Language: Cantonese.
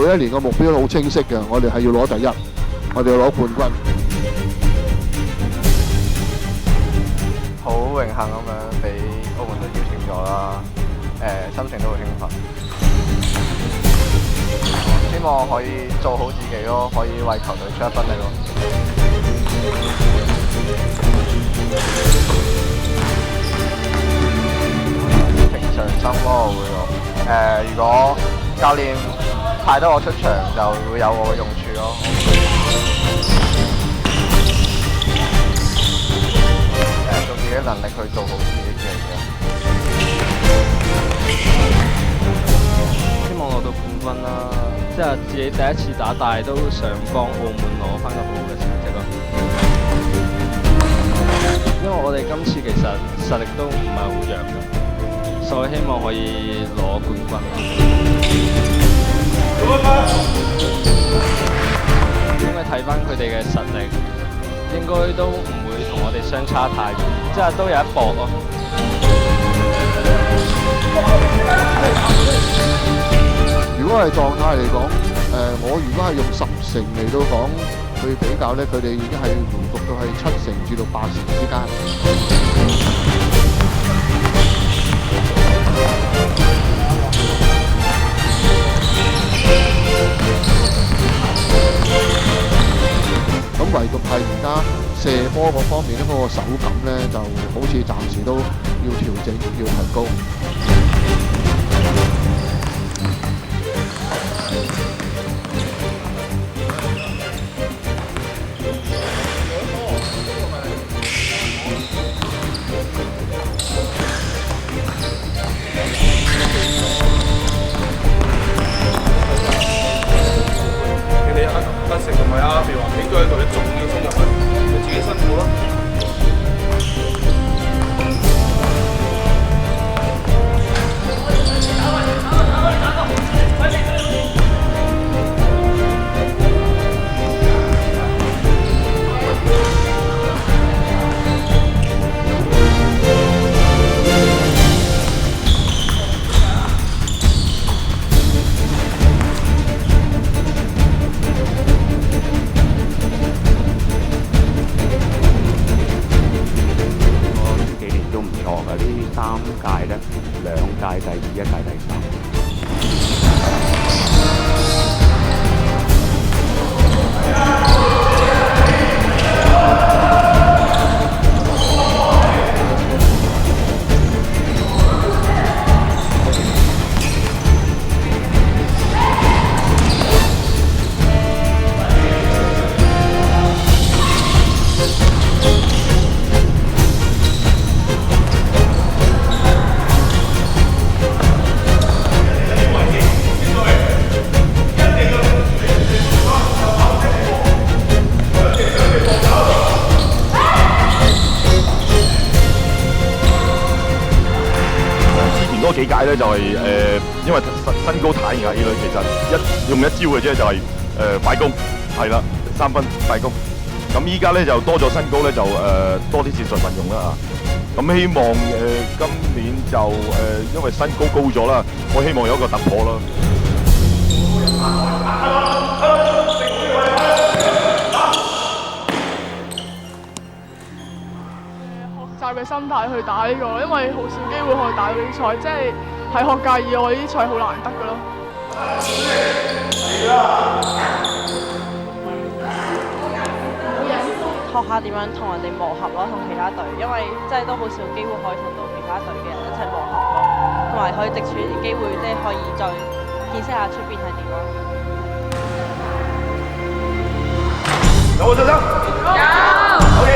每一年個目標都好清晰嘅，我哋係要攞第一，我哋要攞冠軍。好榮幸咁樣俾澳門隊邀請咗啦，心情都好興奮。希望可以做好自己咯，可以為球隊出一分力咯。平常心咯，我會咯。如果教練派得我出場，就會有我嘅用處咯。用自己能力去做好自己嘅嘢。希望攞到冠軍啦！即係自己第一次打，但係都想幫澳門攞翻個好嘅成績咯。因為我哋今次其實實力都唔係好弱嘅，所以希望可以攞冠軍。因為睇翻佢哋嘅實力，應該都唔會同我哋相差太遠，即係都有一搏咯。如果係狀態嚟講，我如果係用10成嚟到講去比較咧，佢哋已經係回復到係7成至到8成之間。咁唯獨係而家射波嗰方面咧，嗰個手感咧，就好似暫時都要調整，要提高。阿成同埋阿肥華應該喺度，你仲要衝入去，你自己辛苦咯。3屆咧，2屆第2，1屆第3。嗰幾屆咧就係因為身高太矮啦，其實用一招嘅啫，就係快攻，係啦，3分快攻。咁依家咧就多咗身高咧，就多啲戰術運用啦嚇。咁希望今年就因為身高高咗啦，我希望有一個突破啦。學習嘅心態去打呢個，因為好少機會可以打到比賽，即係喺學界以外呢啲賽好難得㗎咯。學下點樣同人哋磨合咯，同其他隊，因為即係都好少機會可以同到其他隊嘅人一齊磨合咯，同埋可以藉住呢啲機會，即係可以再見識下出邊係點咯。有冇信心？有。OK，